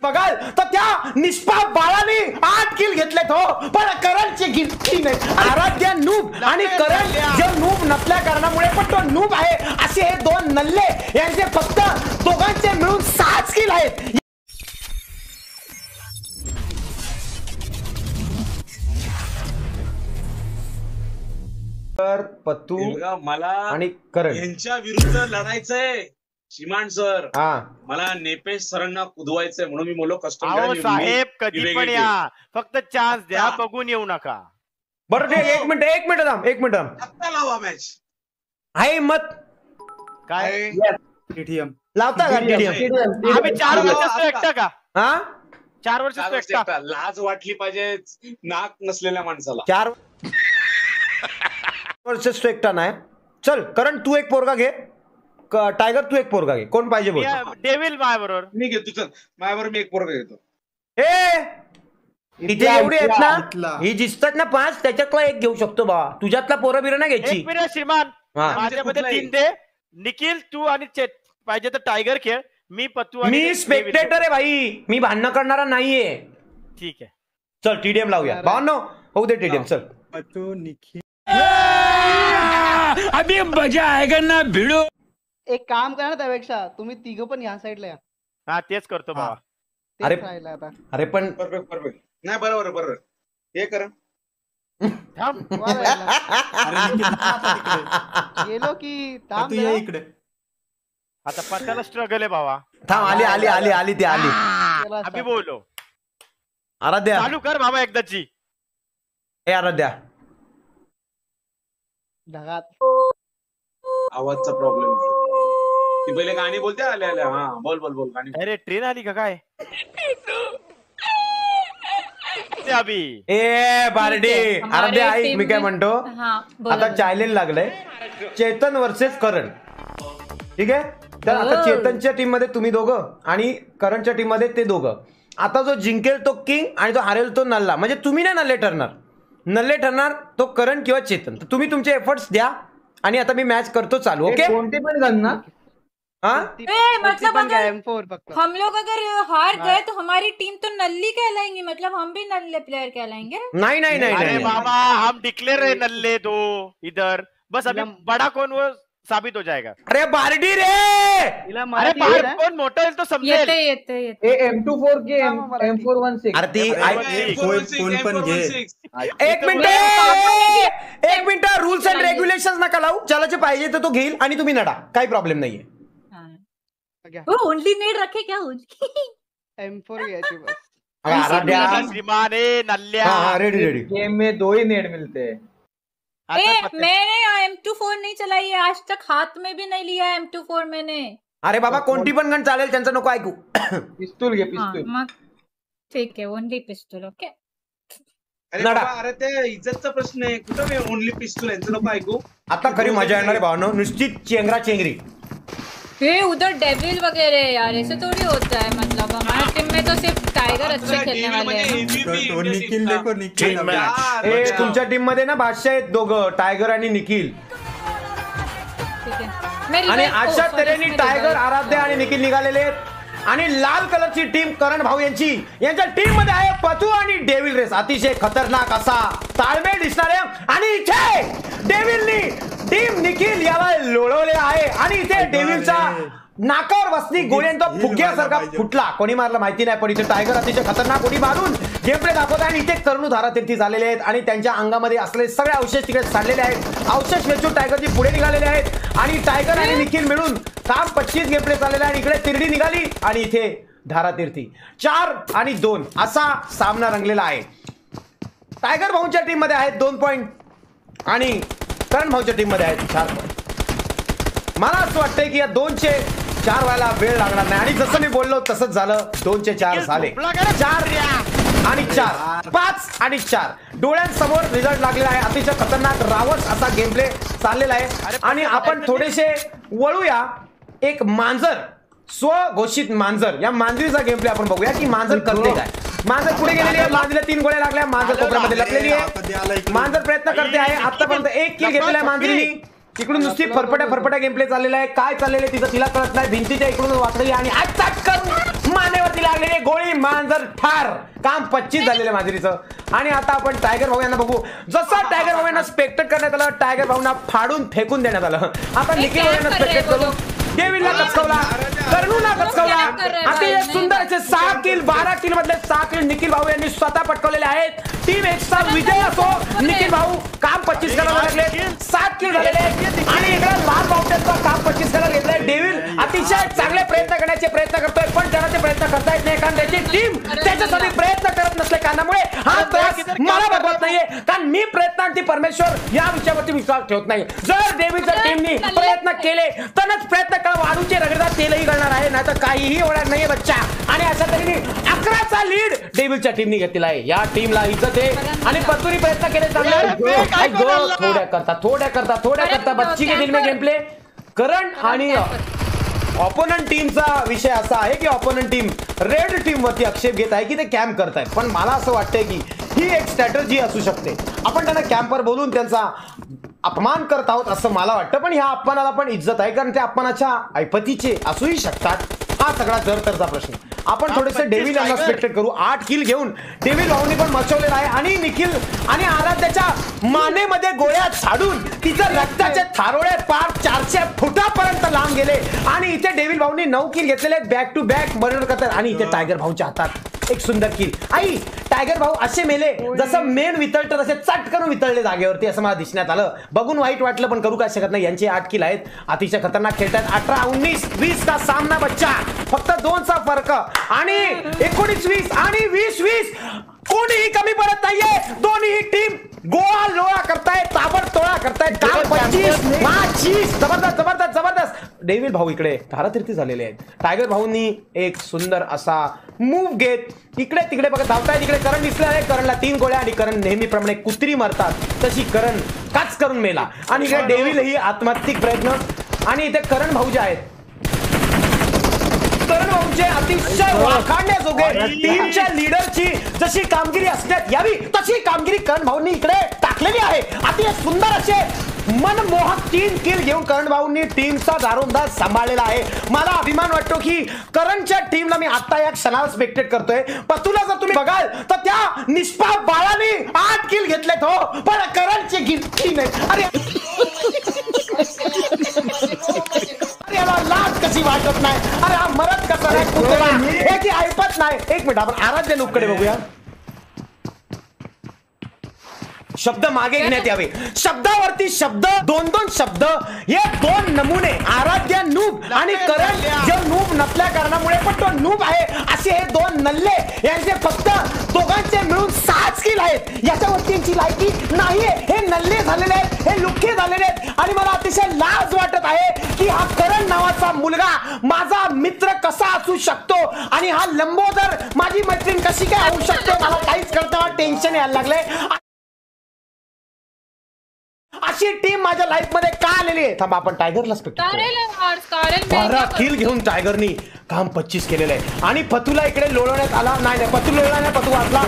बघाल तर त्या निष्पाप बाळाने 8 किल घेतलेत हो, पण करणचे किल नाही. आराध्या नूब आणि करण जो नूब नसल्या कारणामुळे पण तो नूब आहे, असे हे दोन नल्ले यांचे फक्त दोघांचे मिळून 6 किल आहेत. तर पत्तू मला आणि करण यांच्या विरुद्ध लढायचंय. श्रीमान सर, मला नेपेश सरांना कुदवायचंय म्हणून मी बोललो कस्टम साहेब कधी पण या, फक्त चान्स द्या, बघून येऊ नका. बरं ठीक, एक मिनिट आत्ता लावा मॅच. आहे मत काय टीटीएम लावता का टीटीएम? आम्ही 4 वर्ष एकटा का? हा 4 वर्ष एकटा. लाज वाटली पाहिजे नाक नसलेल्या माणसाला. 4 वर्ष स्ट्रेक्टा नाही. चल करण तू एक पोरगा घे, टायगर तू एक पोरगा घे, कोण पाहिजे बोल. डेव्हिल माय बरोबर मी घेतो. चल माझ्यावर मी एक पोरगा घेतो. इथे एवढी आहेत ना, ही दिसतात ना 5, त्याच्यातला एक घेऊ शकतो बा. तुझ्यातला पोरं बिरं नाही घ्यायची. एक मिनिट श्रीमान, माझ्यामध्ये 3 दे. निखिल तू आणि पाहिजे तर टायगर खेळ. मी पत्तू. मी स्पेक्टेटर आहे भाई, मी भांडण करणारा नाहीये. ठीक आहे चल टीडीएम लावूया भावांनो, होऊ दे टीडीएम. चल पत्तू निखिल अभी मजा आएगा ना भिड़ो. एक काम करा ना, त्यापेक्षा तुम्ही तिघं पण या साईडला या. हा तेच करतो बाबा. अरे आता अरे पण परफेक्ट नाही, बरोबर हे करा. गेलो की तू ये इकडे. आता पत्त्याला स्ट्रगल आहे बाबा. थांब, आली ती आली. अभि बोलो. आराध्या चालू कर बाबा एकदाची. ए आराध्या, ढगात आवाजचा प्रॉब्लेम. ती पहिले गाणी बोलते आल्या. हा बोल गाणी. अरे ट्रेन आली का काय? अभि ए बारडी आराध्या ऐक, मी काय म्हणतो, आता चॅलेंज लागलंय चेतन वर्सेस करण. ठीक आहे, तर आता चेतनच्या टीम मध्ये तुम्ही दोघं आणि करणच्या टीम मध्ये ते दोघं. आता जो जिंकेल तो किंग आणि जो हारेल तो नल्ला. म्हणजे तुम्ही ना नल्ले ठरणार तो करण किंवा चेतन. तर तुम्ही तुमचे एफर्ट्स द्या आणि आता मी मॅच करतो चालू. ओके, कोणते पण गन ना. मतलब अगर हम लोग अगर हार गए तो हमारी टीम तो नल्ली कहलाएंगी, मतलब हम भी नल्ले प्लेयर कहलाएंगे. नहीं अरे बाबा, हम डिक्लेयर है नल्ले दो इधर. बस अभी बड़ा कौन वो साबित हो जाएगा. अरे बारडी रे, अरे बाहर कौन मोठा येईल तो समजेल. येते M24 के M416. अरे ती कोण पण घे. एक मिनिट रूल्स अँड रेग्युलेशन नका लावू. ज्याला पाहिजे तर तो घेईल आणि तुम्ही नडा, काही प्रॉब्लेम नाहीये. वो ओनली नेड रखे क्या? M4 घ्यायची बस. आराध्या श्रीमान नल्ल्या. रेडी. गेम में 2 ही नेड मिलते हैं. मैंने M24 नहीं चलाई है आज तक, हाथ में भी नहीं लिया M24 मैंने. अरे बाबा कोणती पण गण चालेल, त्यांचं नको ऐकू. पिस्तूल घे, पिस्तूल. ठीक आहे, ओनली पिस्तूल. ओके. अरे ते इज्जतचा प्रश्न आहे. कुठं ओनली पिस्तूल, यांचं नको ऐकू. आता खरी मजा येणार आहे भावनो, निश्चित चेंगरी. उधर डेविल वगैरह यार, ऐसे थोड़ी होता है. मतलब हमारी टीम में तो सिर्फ टाइगर अच्छे खेलने वाले हैं. निखिल देखो, निखिल तुमच्या टीम मध्ये ना बादशाह आहेत दोघं, टायगर आणि निखिल. आणि अशा तऱ्हेने टायगर, आराध्या आणि निखिल निघालेले आहेत. आणि लाल कलरची टीम करण भाऊ यांच्या टीम मध्ये आहे पतू आणि डेव्हिल रेस. अतिशय खतरनाक असा ताळमेळ दिसणार आहे. आणि इथे डेव्हिलनी टीम निखिल याला लोळवले आहे आणि इथे डेव्हिलचा नाकावर बसली गोळ्यांचा फुग्यासारखा फुटला. कोणी मारला माहिती नाही, पण इथे टायगर अतिशय खतरनाक उडी मारून गेम प्ले दाखवत आहे. आणि इथे करणू धारातीर्थी झालेले आहेत आणि त्यांच्या अंगामध्ये असलेले सगळे अवशेष तिकडे चाललेले आहेत. अवशेष वेचून टायगरची पुढे निघालेले आहेत आणि टायगर आणि निखिल मिळून काम 25 गेम प्ले चाललेला आहे. आणि इकडे तिरडी निघाली आणि इथे धारातीर्थी 4 आणि 2 असा सामना रंगलेला आहे. टायगर भाऊंच्या टीम मध्ये आहेत 2 पॉइंट आणि करण भाऊच्या टीम मध्ये आहेत 4 पॉइंट. मला असं वाटतंय की या 2चे 4 व्हायला वेळ लागणार नाही. आणि जसं मी बोललो तसंच झालं. 2चे 4 झाले. 4 आणि 4, 5 आणि 4 डोळ्यांसमोर रिझल्ट लागलेला आहे. अतिशय खतरनाक रावस असा गेम प्ले चाललेला आहे. आणि आपण थोडेसे वळूया. एक मांजर, स्वघोषित मांजर, या मांजरीचा गेम प्ले आपण बघूया की मांजर करते काय. मांजर पुढे गेलेली आहे, मांजरीला 3 गोळ्या लागल्या. मांजर कोपऱ्यामध्ये लपलेली आहे. मांजर प्रयत्न करते आहे. आतापर्यंत 1 किल घेतलेला आहे मांजरीने. तिकडून नुसती फरफट्या गेम प्ले चाललेला आहे. काय चाललेलं आहे तिचं तिला कळत नाही. भिंतीच्या इकडून वाचलेली आणि करून मानेवरती लागलेली गोळी मांजर ठार. काम 25 झालेलं मांजरीचं. आणि आता आपण टायगर भाऊ यांना बघू. जसं टायगर भाऊ यांना स्पेक्टेट करण्यात आलं, टायगर भाऊंना फाडून फेकून देण्यात आलं. आता निखिल भाऊ यांना स्पेक्टेट करू. डेव्हिलला कचकवला, कर्णूला कचकवला. अतिशय सुंदर असे 6 किल, 12 किल मधले 6 किल निखिल भाऊ यांनी स्वतः पटकवलेले आहेत. टीम एक्सचा विजय असो. निखिल भाऊ काम 25 करायला लागले, 7 किल झालेले आहेत. आणि इकडे लाल बावट्यांचा काम 25 करायला घेतलाय. डेव्हिल अतिशय चांगले प्रयत्न करण्याचे प्रयत्न करतोय, पण त्याला ते प्रयत्न करता येत नाही, कारण त्याची टीम त्याच्यासाठी प्रयत्न करत नसल्या कारणामुळे हा त्रास मला बघवत नाहीये. कारण मी प्रयत्नांती परमेश्वर या विषयावरती विश्वास ठेवत नाही. जर डेव्हिलच्या टीमनी प्रयत्न केले तरच प्रयत्न वाळूचे रगडा तेलही करणार आहे, नाही तर काहीही होणार नाहीये बच्चा. आणि अशा तऱ्हेने 11चा लीड डेव्हिलच्या टीमनी घेतलेला आहे. या टीमला इज्जत आहे. आणि पतुरी प्रयत्न केले थोड्या करता बच्ची के दिल में गेम प्ले. करण आणि ऑपोनंट टीमचा विषय असा आहे की ऑपोनंट टीम रेड टीम वरती आक्षेप घेत आहे की ते कॅम्प करतायत. पण मला असं वाटतंय की ही एक स्ट्रॅटर्जी असू शकते. आपण त्यांना कॅम्पर बोलून त्यांचा अपमान करत आहोत असं मला वाटतं, पण ह्या अपमानाला पण इज्जत आहे, कारण ते अपमानाच्या ऐपतीचे असूही शकतात. हा सगळा जरतरचा प्रश्न. आपण थोडेसे डेव्हिल यांना स्पेक्टेट करू. 8 किल घेऊन डेव्हिल भाऊनी पण मचवलेला आहे. आणि निखिल आणि आराध्याच्या मानेमध्ये गोळ्या झाडून तिचं रक्ताचे थारोळे पार 400 फुटापर्यंत लांब गेले. आणि इथे डेव्हिल भाऊनी 9 किल घेतलेले आहेत, बॅक टू बॅक मर्डर करतात. आणि इथे टायगर भाऊच्या हातात एक सुंदर किल. आई टायगर भाऊ असे मेले जसं मेन वितळत तसे चटकन वितळले जागेवरती, असं मला दिसण्यात आलं. बघून वाईट वाटलं, पण करू काय शकत नाही. यांचे 8 किल आहेत. अतिशय खतरनाक खेळतात. 18-19 20 का सामना बच्चा. फक्त 2चा फरक. आणि 19-20 आणि 20-20 कोणीही कमी पडत नाहीये. दोन्ही टीम गोळा लोळा करतायत, ताबडतोळा करतायत. 25 जबरदस्त. डेव्हिल भाऊ इकडे धारातीर्थी झालेले आहेत. टायगर भाऊंनी एक सुंदर असा मूव्ह घेत इकडे तिकडे बघत धावतायत. इकडे करण दिसला आहे. करणला 3 गोळ्या. आणि करण नेहमीप्रमाणे कुत्री मारतात तशी करण काच करून मेला. आणि इकडे डेव्हिल ही आत्महत्यिक प्रयत्न. आणि इथे करण भाऊ जे आहेत, करण भाऊचे अतिशय वाखाणण्याजोगे टीमच्या लीडरची जशी कामगिरी असण्यात यावी तशी कामगिरी करण भाऊंनी इकडे टाकलेली आहे. अतिशय सुंदर असे मनमोहक 3 किल घेऊन करण भाऊंनी टीमचा दारोमदार सांभाळलेला आहे. मला अभिमान वाटतो की करणच्या टीमला मी आता या क्षणाला स्पेक्टेट करतोय. पतूला जर तुम्ही बघाल तर त्या निष्पाप बाळाने 8 किल घेतलेत हो, पण करणची गिनती नाही. अरे याला लाज कशी वाटत नाही. अरे हा मरत कसा नाही कुत्रा, याची ऐपत नाही. एक मिनिट आपण आराध्य नूबकडे बघूया. शब्द मागे घेण्यात यावे. शब्दावरती शब्द, 2-2 शब्द, हे 2 नमुने. आराध्य नूब आणि करण जे नूब नसल्या कारणामुळे पण तो नूब आहे, असे हे 2 नल्ले. यांचे फक्त दोघांचे मिळून 6 स्किल आहेत. याच्यावरती यांची लायकी नाहीये. हे नल्ले झालेले आहेत, हे लुख्खे झालेले आहेत. आणि मला अतिशय लाज वाटत आहे की हा करण नावाचा मुलगा माझा मित्र कसा असू शकतो आणि हा लंबोदर माझी मैत्रीण कशी काय होऊ शकते, मला काहीच कळतं. टेन्शन यायला लागलंय. अशी टीम माझ्या लाईफ मध्ये का आलेली आहे. थांबा आपण टायगरला स्पेक्टेट. 12 किल घेऊन टायगरनी काम 25 केलेलं आहे. आणि पतूला इकडे लोळवण्यात आला. नाही पतू लोळला नाही, पतू वाचला.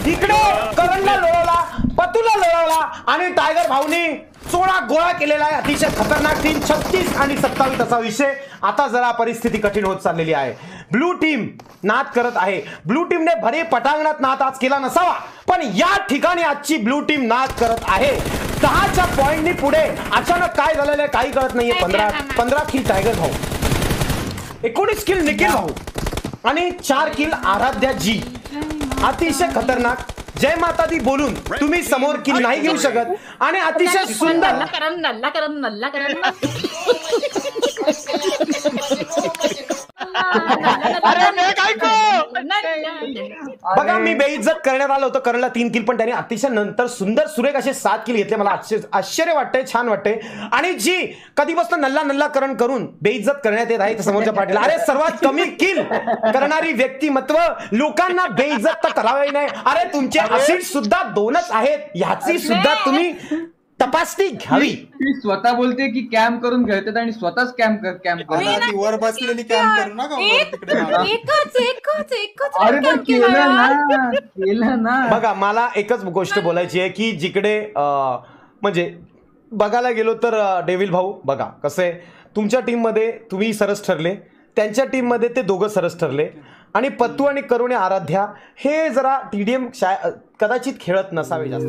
इकडे करणला लोळवला, पतूला लोळवला. आणि टायगर भाऊनी 16 गोळा केलेला आहे. अतिशय खतरनाक टीम. 36 आणि 27 असा विषय. आता जरा परिस्थिती कठीण होत चाललेली आहे. ब्लू टीम नाद करत आहे. ब्लू टीमने भरे पटांगणात नाद आज केला नसावा, पण या ठिकाणी आजची ब्लू टीम नाद करत आहे. 10च्या पॉइंटनी पुढे अचानक काय झालेलं आहे काही कळत नाहीये. 15 किल टायगर भाऊ, 19 किल निखिल भाऊ आणि 4 किल आराध्या जी. अतिशय खतरनाक. जय माता दी बोलून तुम्ही समोर किल नाही घेऊ शकत. आणि अतिशय सुंदर बघा, मी बेइज्जत करण्यात आलं होतं. करणला 3 किल, पण त्याने अतिशय नंतर सुंदर सुरेख असे 7 किल घेतले. मला आश्चर्य वाटतंय, छान वाटतंय. आणि जी कधीपासून नल्ला करण करून बेइज्जत करण्यात येत आहे समोरच्या पार्टीला. अरे सर्वात कमी किल करणारी व्यक्तिमत्व लोकांना बेइज्जत तर करावे नाही. अरे तुमचे असिस्ट सुद्धा 2च आहेत, ह्याची सुद्धा तुम्ही तपासणी घ्यावी. स्वतः बोलते की कॅम्प करून खेळतात आणि स्वतःच कॅम्प वर बसलेली कॅम्प करू नका. बघा, मला एकच गोष्ट बोलायची आहे की जिकडे म्हणजे बघायला गेलो तर डेव्हिल भाऊ बघा कसं आहे, तुमच्या टीम मध्ये तुम्ही सरस ठरले, त्यांच्या टीम मध्ये ते दोघं सरस ठरले. आणि पत्तू आणि करुणे आराध्या हे जरा TDM कदाचित खेळत नसावे जास्त.